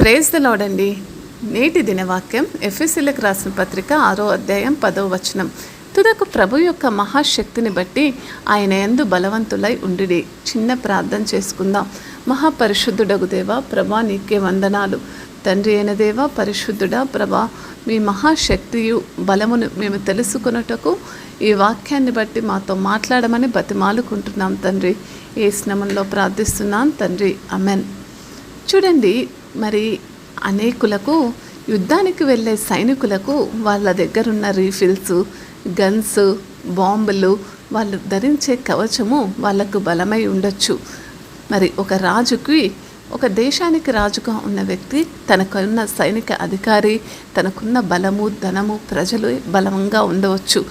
Praise the lord అండి. నేటి దినవాక్యం ఎఫెసీయులకు రాసిన పత్రిక 6వ అధ్యాయం 10వ వచనం. తుదకు ప్రభు యొక్క మహాశక్తిని బట్టి ఆయన యందు బలవంతులై ఉండిడి. చిన్న ప్రార్థన చేసుకుందాం. మహాపరిశుద్ధుడగు దేవా, ప్రభా నీకే వందనాలు. తండ్రి అయిన దేవా, పరిశుద్ధుడా, ప్రభా మీ మహాశక్తియు బలమును మేము తెలుసుకొనుటకు ఈ వాక్యాన్ని బట్టి మాతో మాట్లాడమని బతిమాలుకుంటున్నాం తండ్రి. ఏ స్నామంలో ప్రార్థిస్తున్నాం తండ్రి, ఆమెన్. చూడండి, మరి అనేకులకు యుద్ధానికి వెళ్ళే సైనికులకు వాళ్ళ దగ్గరున్న రీఫిల్స్, గన్స్, బాంబులు, వాళ్ళు ధరించే కవచము వాళ్ళకు బలమై ఉండొచ్చు. మరి ఒక రాజుకి, ఒక దేశానికి రాజుగా ఉన్న వ్యక్తి, తనకున్న సైనిక అధికారి, తనకున్న బలము, ధనము, ప్రజలు బలంగా ఉండవచ్చు.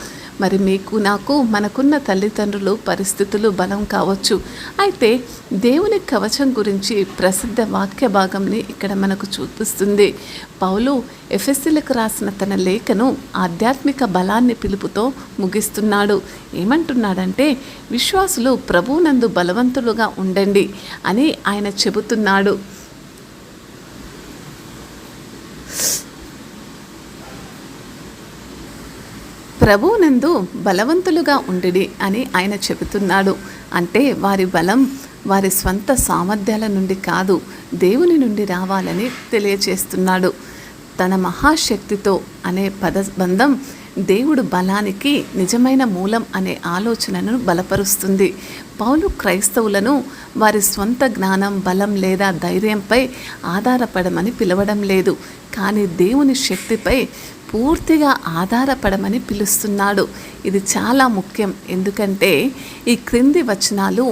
మరి మీకు, నాకు, మనకున్న తల్లిదండ్రులు, పరిస్థితులు బలం కావచ్చు. అయితే దేవుని కవచం గురించి ప్రసిద్ధ వాక్య భాగంని ఇక్కడ మనకు చూపిస్తుంది. పౌలు ఎఫెసీయులకు రాసిన తన లేఖను ఆధ్యాత్మిక బలాన్ని పిలుపుతో ముగిస్తున్నాడు. ఏమంటున్నాడంటే, విశ్వాసులు ప్రభువునందు బలవంతులుగా ఉండండి అని ఆయన చెబుతున్నాడు. ప్రభువునందు బలవంతులుగా ఉండిడి అని ఆయన చెబుతున్నాడు. అంటే వారి బలం వారి స్వంత సామర్థ్యాల నుండి కాదు, దేవుని నుండి రావాలని తెలియచేస్తున్నాడు. తన మహాశక్తితో అనే పదబంధం దేవుడు బలానికి నిజమైన మూలం అనే ఆలోచనను బలపరుస్తుంది. పౌలు క్రైస్తవులను వారి స్వంత జ్ఞానం, బలం లేదా ధైర్యంపై ఆధారపడమని పిలవడం లేదు, కానీ దేవుని శక్తిపై పూర్తిగా ఆధారపడమని పిలుస్తున్నాడు. ఇది చాలా ముఖ్యం. ఎందుకంటే ఈ క్రింది వచనాలు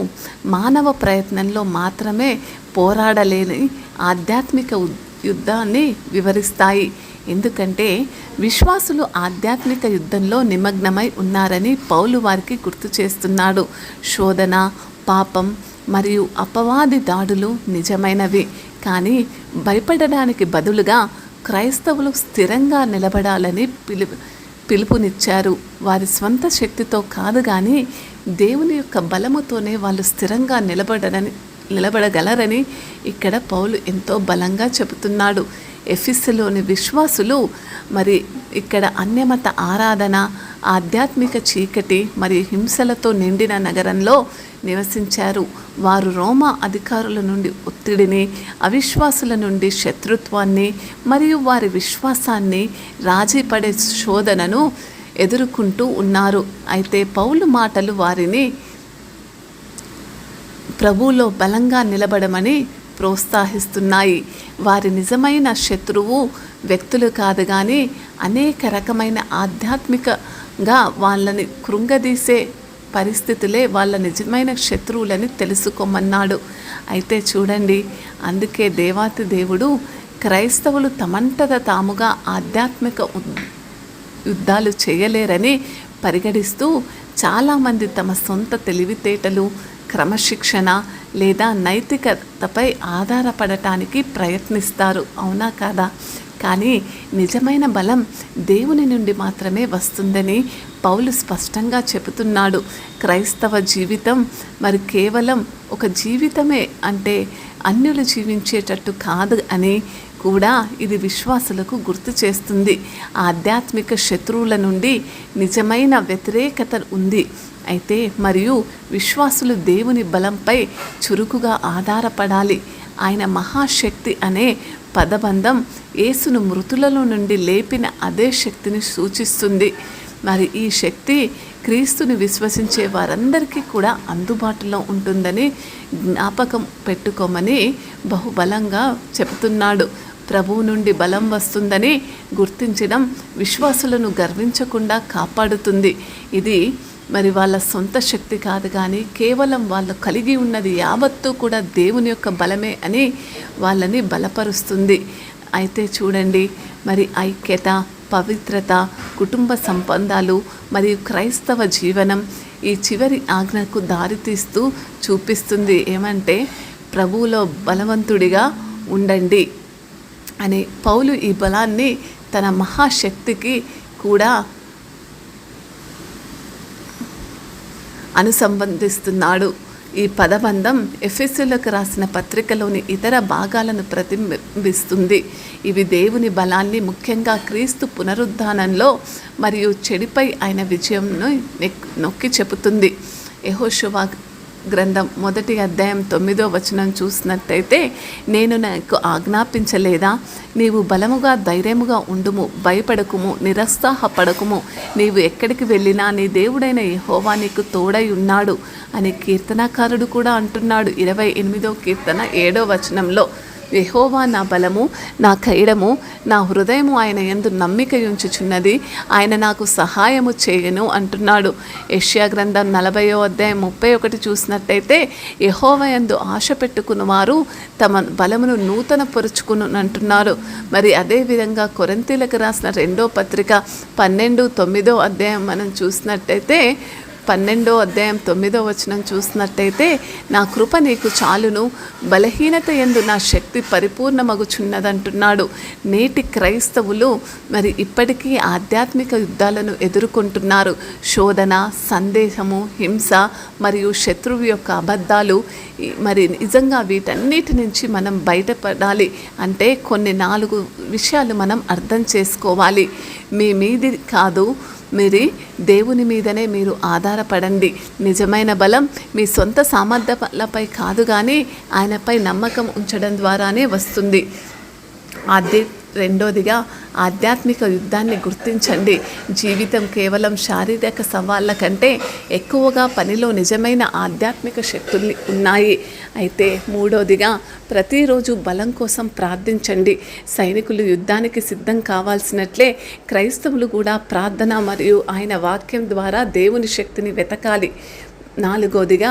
మానవ ప్రయత్నంలో మాత్రమే పోరాడలేని ఆధ్యాత్మిక యుద్ధాన్ని వివరిస్తాయి. ఎందుకంటే విశ్వాసులు ఆధ్యాత్మిక యుద్ధంలో నిమగ్నమై ఉన్నారని పౌలు వారికి గుర్తు చేస్తున్నాడు. శోధన, పాపం మరియు అపవాది దాడులు నిజమైనవి, కానీ భయపడడానికి బదులుగా క్రైస్తవులు స్థిరంగా నిలబడాలని పిలుపునిచ్చారు. వారి స్వంత శక్తితో కాదు, కానీ దేవుని యొక్క బలముతోనే వాళ్ళు స్థిరంగా నిలబడగలరని ఇక్కడ పౌలు ఎంతో బలంగా చెబుతున్నాడు. ఎఫెసీలోని విశ్వాసులు మరి ఇక్కడ అన్యమత ఆరాధన, ఆధ్యాత్మిక చీకటి మరియు హింసలతో నిండిన నగరంలో నివసించారు. వారు రోమా అధికారుల నుండి ఒత్తిడిని, అవిశ్వాసుల నుండి శత్రుత్వాన్ని మరియు వారి విశ్వాసాన్ని, రాజీ పడే శోధనను ఎదుర్కొంటూ ఉన్నారు. అయితే పౌలు మాటలు వారిని ప్రభువులో బలంగా నిలబడమని ప్రోత్సహిస్తున్నాయి. వారి నిజమైన శత్రువు వ్యక్తులు కాదు, కానీ అనేక రకమైన ఆధ్యాత్మికంగా వాళ్ళని కృంగదీసే పరిస్థితులే వాళ్ళ నిజమైన శత్రువులని తెలుసుకోమన్నాడు. అయితే చూడండి, అందుకే దేవాతి దేవుడు క్రైస్తవులు తమంతట తాముగా ఆధ్యాత్మిక యుద్ధాలు చేయలేరని పరిగణిస్తూ చాలామంది తమ సొంత తెలివితేటలు, క్రమశిక్షణ లేదా నైతికతపై ఆధారపడటానికి ప్రయత్నిస్తారు. అవునా కాదా? కానీ నిజమైన బలం దేవుని నుండి మాత్రమే వస్తుందని పౌలు స్పష్టంగా చెబుతున్నాడు. క్రైస్తవ జీవితం మరి కేవలం ఒక జీవితమే, అంటే అన్యులు జీవించేటట్టు కాదు అని కూడా ఇది విశ్వాసులకు గుర్తు చేస్తుంది. ఆధ్యాత్మిక శత్రువుల నుండి నిజమైన వ్యతిరేకత ఉంది. అయితే మరియు విశ్వాసులు దేవుని బలంపై చురుకుగా ఆధారపడాలి. ఆయన మహాశక్తి అనే పదబంధం యేసును మృతులలో నుండి లేపిన అదే శక్తిని సూచిస్తుంది. మరి ఈ శక్తి క్రీస్తుని విశ్వసించే వారందరికీ కూడా అందుబాటులో ఉంటుందని జ్ఞాపకం పెట్టుకోమని బహుబలంగా చెబుతున్నాడు. ప్రభువు నుండి బలం వస్తుందని గుర్తించడం విశ్వాసులను గర్వించకుండా కాపాడుతుంది. ఇది మరి వాళ్ళ సొంత శక్తి కాదు, కానీ కేవలం వాళ్ళు కలిగి ఉన్నది యావత్తూ కూడా దేవుని యొక్క బలమే అని వాళ్ళని బలపరుస్తుంది. అయితే చూడండి, మరి ఐక్యత, పవిత్రత, కుటుంబ సంబంధాలు మరియు క్రైస్తవ జీవనం ఈ చివరి ఆజ్ఞకు దారితీస్తూ చూపిస్తుంది. ఏమంటే, ప్రభువులో బలవంతుడిగా ఉండండి అని పౌలు ఈ బలాన్ని తన మహాశక్తికి కూడా అనుసంబంధిస్తున్నాడు. ఈ పదబంధం ఎఫెసీయులకు రాసిన పత్రికలోని ఇతర భాగాలను ప్రతిబింబిస్తుంది. ఇవి దేవుని బలాన్ని, ముఖ్యంగా క్రీస్తు పునరుద్ధానంలో మరియు చెడుపై ఆయన విజయంను నొక్కి చెబుతుంది. యెహోషువ గ్రంథం 1వ అధ్యాయం 9వ వచనం చూసినట్టయితే, నేను నీకు ఆజ్ఞాపించలేదా, నీవు బలముగా ధైర్యముగా ఉండుము, భయపడకుము, నిరుత్సాహపడకుము, నీవు ఎక్కడికి వెళ్ళినా నీ దేవుడైన యెహోవా నీకు తోడై ఉన్నాడు అని కీర్తనకారుడు కూడా అంటున్నాడు. 28వ కీర్తన 7వ వచనంలో, యెహోవా నా బలము, నా కైడము, నా హృదయము ఆయన యందు నమ్మిక ఉంచుచున్నది, ఆయన నాకు సహాయము చేయను అంటున్నాడు. యెషయా గ్రంథం 40వ అధ్యాయం 31 చూసినట్టయితే, యెహోవా యందు ఆశ పెట్టుకున్న వారు తమ బలమును నూతన పరుచుకును అంటున్నారు. మరి అదేవిధంగా కొరింథీయులకు రాసిన 2వ పత్రిక 12:9 అధ్యాయం మనం చూసినట్టయితే, 12వ అధ్యాయం 9వ వచనం చూసినట్టయితే, నా కృప నీకు చాలును, బలహీనత యందు నా శక్తి పరిపూర్ణమగుచున్నదంటున్నాడు. నేటి క్రైస్తవులు మరి ఇప్పటికీ ఆధ్యాత్మిక యుద్ధాలను ఎదుర్కొంటున్నారు. శోధన, సందేహము, హింస మరియు శత్రువు యొక్క అబద్ధాలు. మరి నిజంగా వీటన్నిటి నుంచి మనం బయటపడాలి అంటే కొన్ని 4 విషయాలు మనం అర్థం చేసుకోవాలి. మీ మీది కాదు, మీరు దేవుని మీదనే మీరు ఆధారపడండి. నిజమైన బలం మీ సొంత సామర్థ్యాలపై కాదు, కానీ ఆయనపై నమ్మకం ఉంచడం ద్వారానే వస్తుంది. రెండోదిగా ఆధ్యాత్మిక యుద్ధాన్ని గుర్తించండి. జీవితం కేవలం శారీరక సవాళ్ళ కంటే ఎక్కువగా పనిలో నిజమైన ఆధ్యాత్మిక శక్తులు ఉన్నాయి. అయితే మూడోదిగా ప్రతిరోజు బలం కోసం ప్రార్థించండి. సైనికులు యుద్ధానికి సిద్ధం కావాల్సినట్లే క్రైస్తవులు కూడా ప్రార్థన మరియు ఆయన వాక్యం ద్వారా దేవుని శక్తిని వెతకాలి. నాలుగోదిగా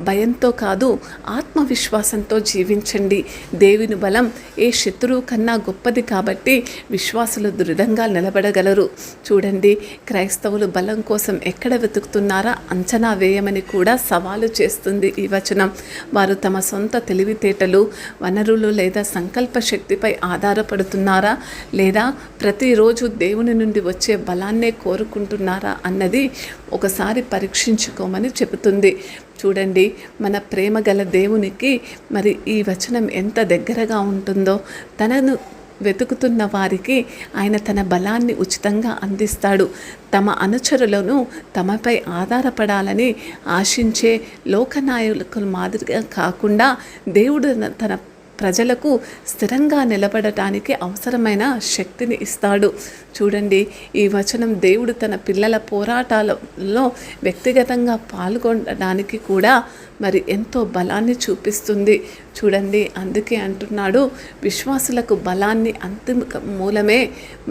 భయంతో కాదు, ఆత్మవిశ్వాసంతో జీవించండి. దేవుని బలం ఏ శత్రువు కన్నా గొప్పది కాబట్టి విశ్వాసులు దృఢంగా నిలబడగలరు. చూడండి, క్రైస్తవులు బలం కోసం ఎక్కడ వెతుకుతున్నారా అంచనా వేయమని కూడా సవాలు చేస్తుంది ఈ వచనం. వారు తమ సొంత తెలివితేటలు, వనరులు లేదా సంకల్ప శక్తిపై ఆధారపడుతున్నారా, లేదా ప్రతిరోజు దేవుని నుండి వచ్చే బలాన్నే కోరుకుంటున్నారా అన్నది ఒకసారి పరీక్షించుకోమని చెబుతుంది. చూడండి, మన ప్రేమ గల దేవునికి మరి ఈ వచనం ఎంత దగ్గరగా ఉంటుందో. తనను వెతుకుతున్న వారికి ఆయన తన బలాన్ని ఉచితంగా అందిస్తాడు. తమ అనుచరులను తమపై ఆధారపడాలని ఆశించే లోకనాయకుల మాదిరిగా కాకుండా దేవుడు తన ప్రజలకు స్థిరంగా నిలబడటానికి అవసరమైన శక్తిని ఇస్తాడు. చూడండి, ఈ వచనం దేవుడు తన పిల్లల పోరాటాలలో వ్యక్తిగతంగా పాల్గొనడానికి కూడా మరి ఎంతో బలాన్ని చూపిస్తుంది. చూడండి, అందుకే అంటున్నాడు, విశ్వాసులకు బలాన్ని అంతిమ మూలమే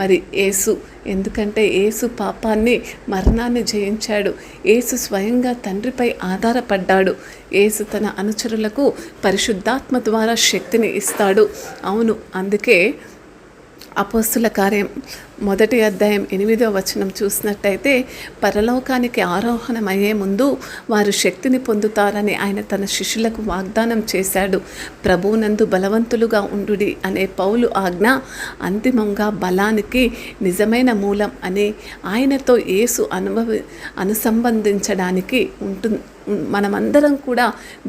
మరి యేసు. ఎందుకంటే యేసు పాపాన్ని, మరణాన్ని జయించాడు. యేసు స్వయంగా తండ్రిపై ఆధారపడ్డాడు. యేసు తన అనుచరులకు పరిశుద్ధాత్మ ద్వారా శక్తిని ఇస్తాడు. అవును, అందుకే అపోస్తుల కార్యం 1వ అధ్యాయం 8వ వచనం చూసినట్టయితే, పరలోకానికి ఆరోహణమయ్యే ముందు వారు శక్తిని పొందుతారని ఆయన తన శిష్యులకు వాగ్దానం చేశాడు. ప్రభువునందు బలవంతులుగా ఉండుడి అనే పౌలు ఆజ్ఞ అంతిమంగా బలానికి నిజమైన మూలం అని ఆయనతో యేసు అనుసంబంధించడానికి ఉంటుంది. మనమందరం కూడా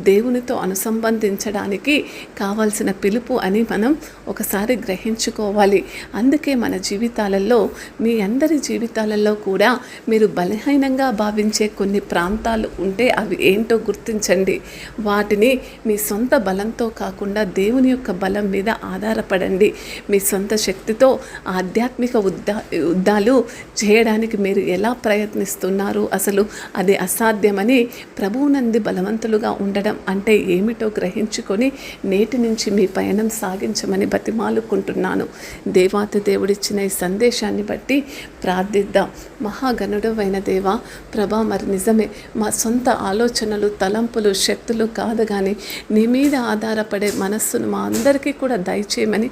దేవునితో అనుసంబంధించడానికి కావాల్సిన పిలుపు అని మనం ఒకసారి గ్రహించుకోవాలి. అందుకే మన జీవితాలలో, మీ అందరి జీవితాలలో కూడా మీరు బలహీనంగా భావించే కొన్ని ప్రాంతాలు ఉంటే అవి ఏంటో గుర్తించండి. వాటిని మీ సొంత బలంతో కాకుండా దేవుని యొక్క బలం మీద ఆధారపడండి. మీ సొంత శక్తితో ఆధ్యాత్మిక యుద్ధాలు చేయడానికి మీరు ఎలా ప్రయత్నిస్తున్నారు? అసలు అది అసాధ్యమని ప్రభువునందు బలవంతులుగా ఉండడం అంటే ఏమిటో గ్రహించుకొని నేటి నుంచి మీ పయనం సాగించమని బతిమాలుకుంటున్నాను. దేవాతి దేవుడిచ్చిన ఈ సందేశాన్ని బట్టి ప్రార్థిద్దాం. మహాగణుడవైన దేవా, ప్రభా, మరి నిజమే మా సొంత ఆలోచనలు, తలంపులు, శక్తులు కాదు, కానీ నీ మీద ఆధారపడే మనస్సును మా అందరికీ కూడా దయచేయమని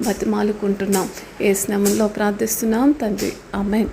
బతిమాలుకుంటున్నాం. యేసు నామములో ప్రార్థిస్తున్నాం తండ్రి, ఆమేన్.